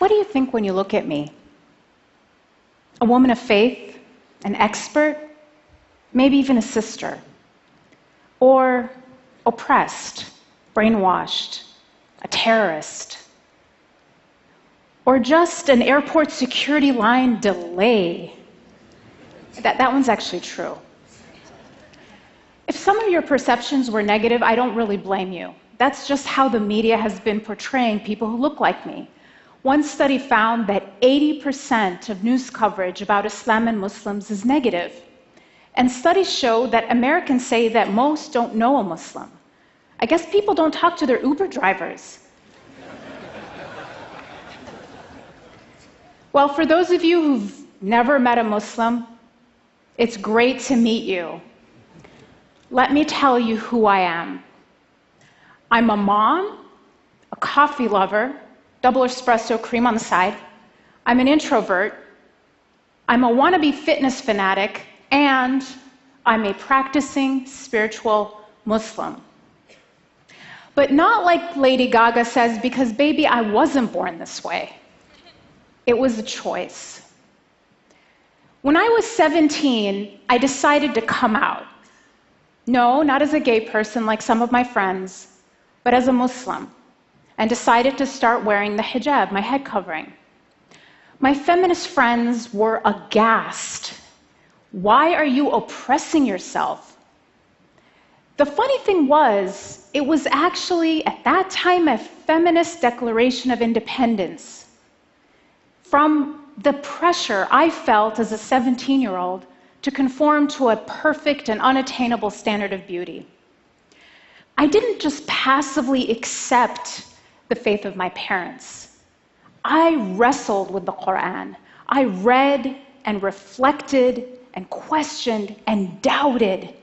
what do you think when you look at me? A woman of faith, an expert, maybe even a sister, or oppressed, brainwashed, a terrorist, or just an airport security line delay. That one's actually true. If some of your perceptions were negative, I don't really blame you. That's just how the media has been portraying people who look like me. One study found that 80% of news coverage about Islam and Muslims is negative. And studies show that Americans say that most don't know a Muslim. I guess people don't talk to their Uber drivers. Well, for those of you who've never met a Muslim, it's great to meet you. Let me tell you who I am. I'm a mom, a coffee lover, double espresso, cream on the side. I'm an introvert. I'm a wannabe fitness fanatic, and I'm a practicing spiritual Muslim. But not like Lady Gaga says, because baby, I wasn't born this way. It was a choice. When I was 17, I decided to come out. No, not as a gay person like some of my friends, but as a Muslim, and decided to start wearing the hijab, my head covering. My feminist friends were aghast. Why are you oppressing yourself? The funny thing was, it was actually, at that time, a feminist declaration of independence from the pressure I felt as a 17-year-old to conform to a perfect and unattainable standard of beauty. I didn't just passively accept the faith of my parents. I wrestled with the Quran. I read and reflected and questioned and doubted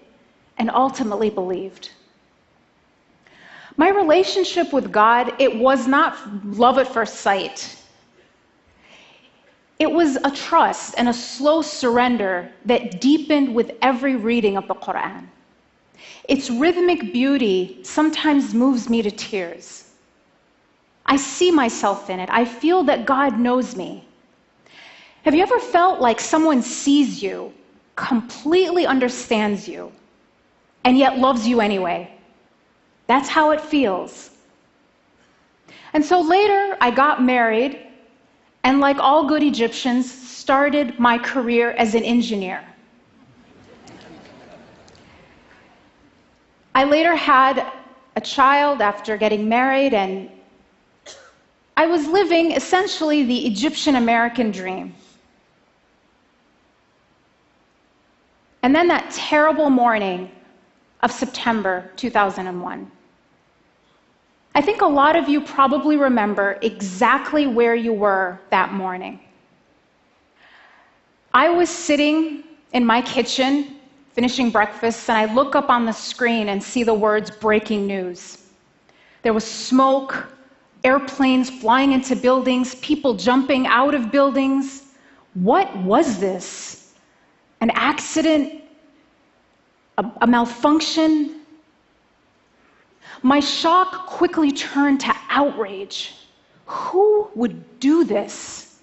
and ultimately believed. My relationship with God, it was not love at first sight. It was a trust and a slow surrender that deepened with every reading of the Quran. Its rhythmic beauty sometimes moves me to tears. I see myself in it. I feel that God knows me. Have you ever felt like someone sees you, completely understands you, and yet loves you anyway? That's how it feels. And so later, I got married, and like all good Egyptians, started my career as an engineer. I later had a child after getting married, and I was living essentially the Egyptian-American dream. And then that terrible morning of September 2001. I think a lot of you probably remember exactly where you were that morning. I was sitting in my kitchen, finishing breakfast, and I look up on the screen and see the words breaking news. There was smoke, airplanes flying into buildings, people jumping out of buildings. What was this? An accident? A malfunction? My shock quickly turned to outrage. Who would do this?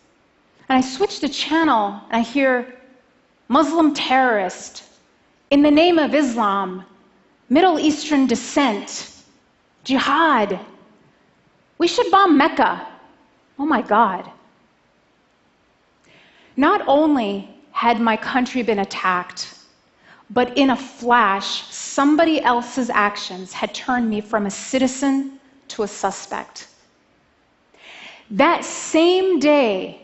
And I switched the channel and I hear Muslim terrorist, in the name of Islam, Middle Eastern descent, jihad. We should bomb Mecca. Oh my God. Not only had my country been attacked, but in a flash, somebody else's actions had turned me from a citizen to a suspect. That same day,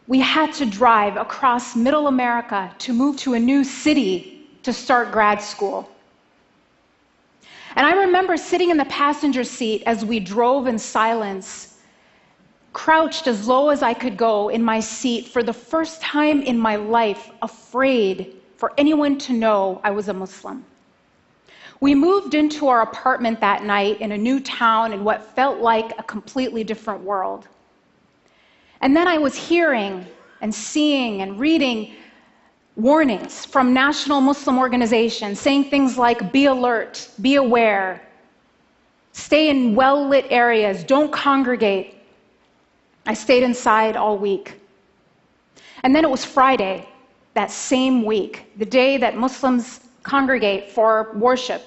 we had to drive across Middle America to move to a new city to start grad school. And I remember sitting in the passenger seat as we drove in silence, crouched as low as I could go in my seat for the first time in my life, afraid for anyone to know I was a Muslim. We moved into our apartment that night in a new town in what felt like a completely different world. And then I was hearing and seeing and reading warnings from national Muslim organizations saying things like, be alert, be aware, stay in well-lit areas, don't congregate. I stayed inside all week. And then it was Friday, that same week, the day that Muslims congregate for worship.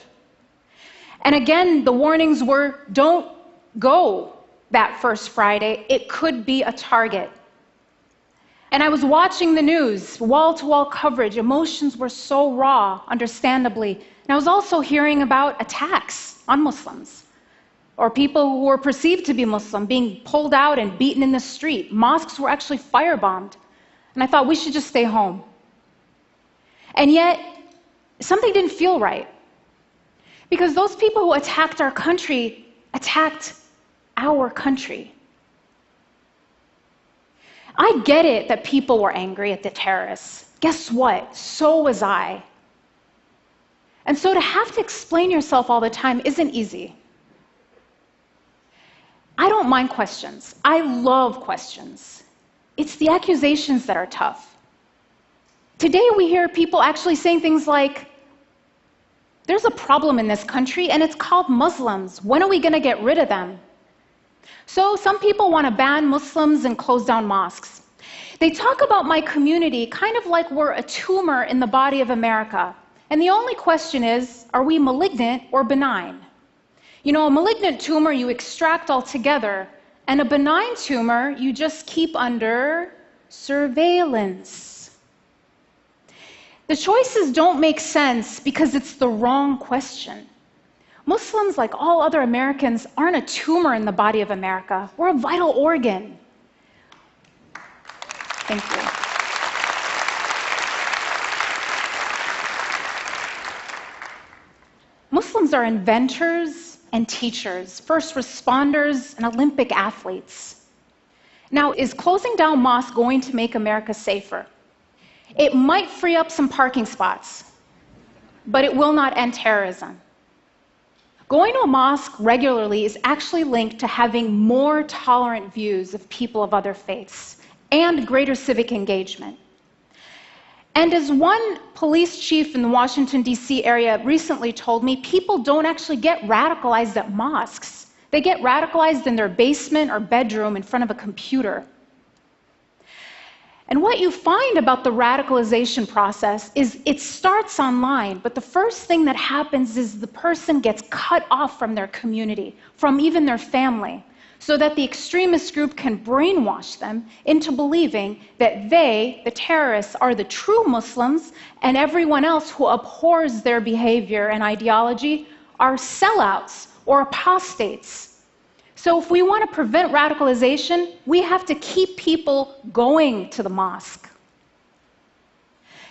And again, the warnings were, don't go that first Friday. It could be a target. And I was watching the news, wall-to-wall coverage. Emotions were so raw, understandably. And I was also hearing about attacks on Muslims, or people who were perceived to be Muslim being pulled out and beaten in the street. Mosques were actually firebombed. And I thought, we should just stay home. And yet, something didn't feel right. Because those people who attacked our country attacked our country. I get it that people were angry at the terrorists. Guess what? So was I. And so to have to explain yourself all the time isn't easy. I don't mind questions. I love questions. It's the accusations that are tough. Today we hear people actually saying things like, there's a problem in this country and it's called Muslims. When are we going to get rid of them? So some people want to ban Muslims and close down mosques. They talk about my community kind of like we're a tumor in the body of America. And the only question is, are we malignant or benign? You know, a malignant tumor you extract altogether, and a benign tumor you just keep under surveillance. The choices don't make sense because it's the wrong question. Muslims, like all other Americans, aren't a tumor in the body of America. We're a vital organ. Thank you. Muslims are inventors and teachers, first responders and Olympic athletes. Now, is closing down mosques going to make America safer? It might free up some parking spots, but it will not end terrorism. Going to a mosque regularly is actually linked to having more tolerant views of people of other faiths and greater civic engagement. And as one police chief in the Washington, D.C. area recently told me, people don't actually get radicalized at mosques. They get radicalized in their basement or bedroom in front of a computer. And what you find about the radicalization process is it starts online, but the first thing that happens is the person gets cut off from their community, from even their family, so that the extremist group can brainwash them into believing that they, the terrorists, are the true Muslims, and everyone else who abhors their behavior and ideology are sellouts or apostates. So if we want to prevent radicalization, we have to keep people going to the mosque.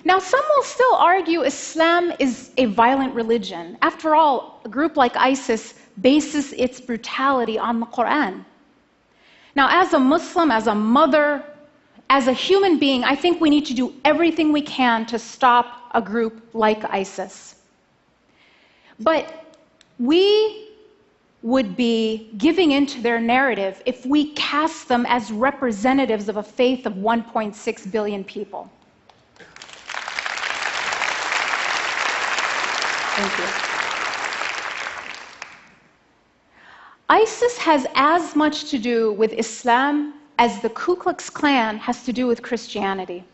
Now, some will still argue Islam is a violent religion. After all, a group like ISIS bases its brutality on the Quran. Now, as a Muslim, as a mother, as a human being, I think we need to do everything we can to stop a group like ISIS. But we would be giving into their narrative if we cast them as representatives of a faith of 1.6 billion people. Thank you. ISIS has as much to do with Islam as the Ku Klux Klan has to do with Christianity.